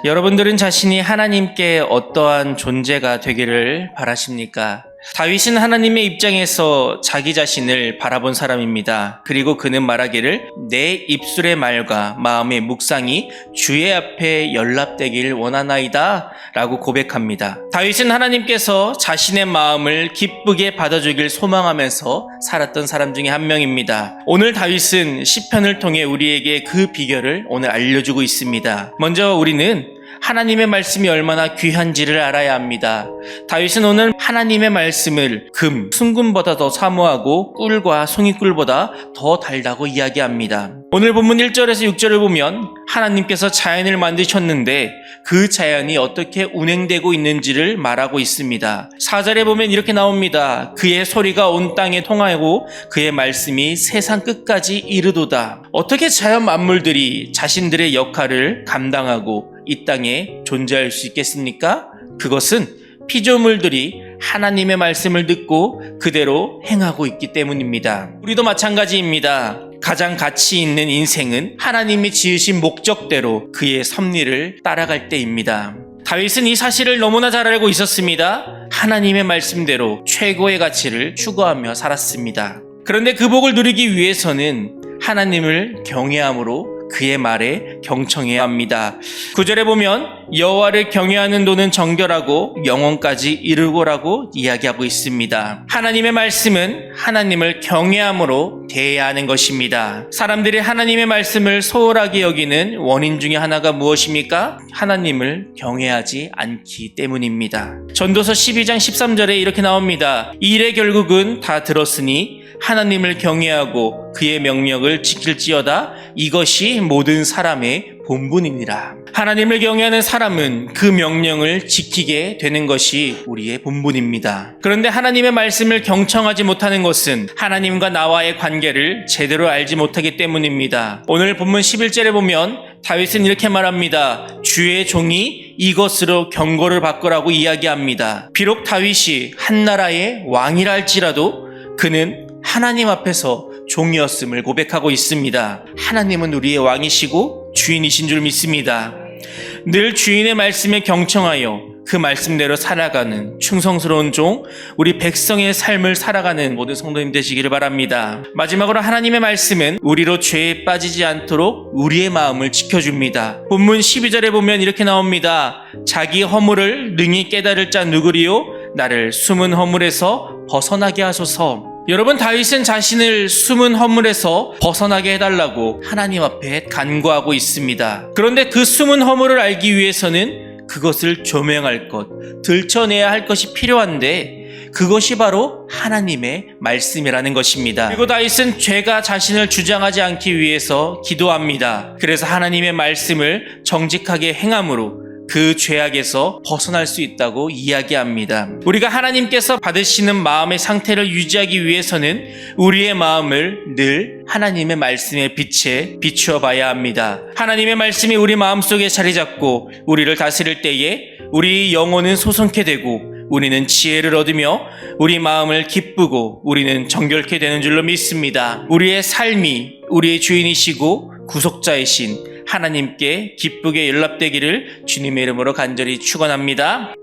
여러분들은 자신이 하나님께 어떠한 존재가 되기를 바라십니까? 다윗은 하나님의 입장에서 자기 자신을 바라본 사람입니다. 그리고 그는 말하기를 내 입술의 말과 마음의 묵상이 주의 앞에 연락되길 원하나이다 라고 고백합니다. 다윗은 하나님께서 자신의 마음을 기쁘게 받아주길 소망하면서 살았던 사람 중에 한 명입니다. 오늘 다윗은 시편을 통해 우리에게 그 비결을 오늘 알려주고 있습니다. 먼저 우리는 하나님의 말씀이 얼마나 귀한지를 알아야 합니다. 다윗은 오늘 하나님의 말씀을 금, 순금보다 더 사모하고 꿀과 송이꿀보다 더 달다고 이야기합니다. 오늘 본문 1절에서 6절을 보면 하나님께서 자연을 만드셨는데 그 자연이 어떻게 운행되고 있는지를 말하고 있습니다. 4절에 보면 이렇게 나옵니다. 그의 소리가 온 땅에 통하고 그의 말씀이 세상 끝까지 이르도다. 어떻게 자연 만물들이 자신들의 역할을 감당하고 이 땅에 존재할 수 있겠습니까? 그것은 피조물들이 하나님의 말씀을 듣고 그대로 행하고 있기 때문입니다. 우리도 마찬가지입니다. 가장 가치 있는 인생은 하나님이 지으신 목적대로 그의 섭리를 따라갈 때입니다. 다윗은 이 사실을 너무나 잘 알고 있었습니다. 하나님의 말씀대로 최고의 가치를 추구하며 살았습니다. 그런데 그 복을 누리기 위해서는 하나님을 경외함으로 그의 말에 경청해야 합니다. 9절에 보면 여호와를 경외하는 도는 정결하고 영혼까지 이르고라고 이야기하고 있습니다. 하나님의 말씀은 하나님을 경외함으로 대해야 하는 것입니다. 사람들이 하나님의 말씀을 소홀하게 여기는 원인 중에 하나가 무엇입니까? 하나님을 경외하지 않기 때문입니다. 전도서 12장 13절에 이렇게 나옵니다. 이 일의 결국은 다 들었으니 하나님을 경외하고 그의 명령을 지킬지어다. 이것이 모든 사람의 본분이니라. 하나님을 경외하는 사람은 그 명령을 지키게 되는 것이 우리의 본분입니다. 그런데 하나님의 말씀을 경청하지 못하는 것은 하나님과 나와의 관계를 제대로 알지 못하기 때문입니다. 오늘 본문 11절에 보면 다윗은 이렇게 말합니다. 주의 종이 이것으로 경고를 받거라고 이야기합니다. 비록 다윗이 한 나라의 왕이라 할지라도 그는 하나님 앞에서 종이었음을 고백하고 있습니다. 하나님은 우리의 왕이시고 주인이신 줄 믿습니다. 늘 주인의 말씀에 경청하여 그 말씀대로 살아가는 충성스러운 종, 우리 백성의 삶을 살아가는 모든 성도님 되시기를 바랍니다. 마지막으로 하나님의 말씀은 우리로 죄에 빠지지 않도록 우리의 마음을 지켜줍니다. 본문 12절에 보면 이렇게 나옵니다. 자기 허물을 능히 깨달을 자 누구리요? 나를 숨은 허물에서 벗어나게 하소서. 여러분, 다윗은 자신을 숨은 허물에서 벗어나게 해달라고 하나님 앞에 간구하고 있습니다. 그런데 그 숨은 허물을 알기 위해서는 그것을 조명할 것, 들춰내야 할 것이 필요한데 그것이 바로 하나님의 말씀이라는 것입니다. 그리고 다윗은 죄가 자신을 주장하지 않기 위해서 기도합니다. 그래서 하나님의 말씀을 정직하게 행함으로 그 죄악에서 벗어날 수 있다고 이야기합니다. 우리가 하나님께서 받으시는 마음의 상태를 유지하기 위해서는 우리의 마음을 늘 하나님의 말씀의 빛에 비추어 봐야 합니다. 하나님의 말씀이 우리 마음속에 자리 잡고 우리를 다스릴 때에 우리 영혼은 소성케 되고 우리는 지혜를 얻으며 우리 마음을 기쁘고 우리는 정결케 되는 줄로 믿습니다. 우리의 삶이 우리의 주인이시고 구속자이신 하나님께 기쁘게 연락되기를 주님의 이름으로 간절히 축원합니다.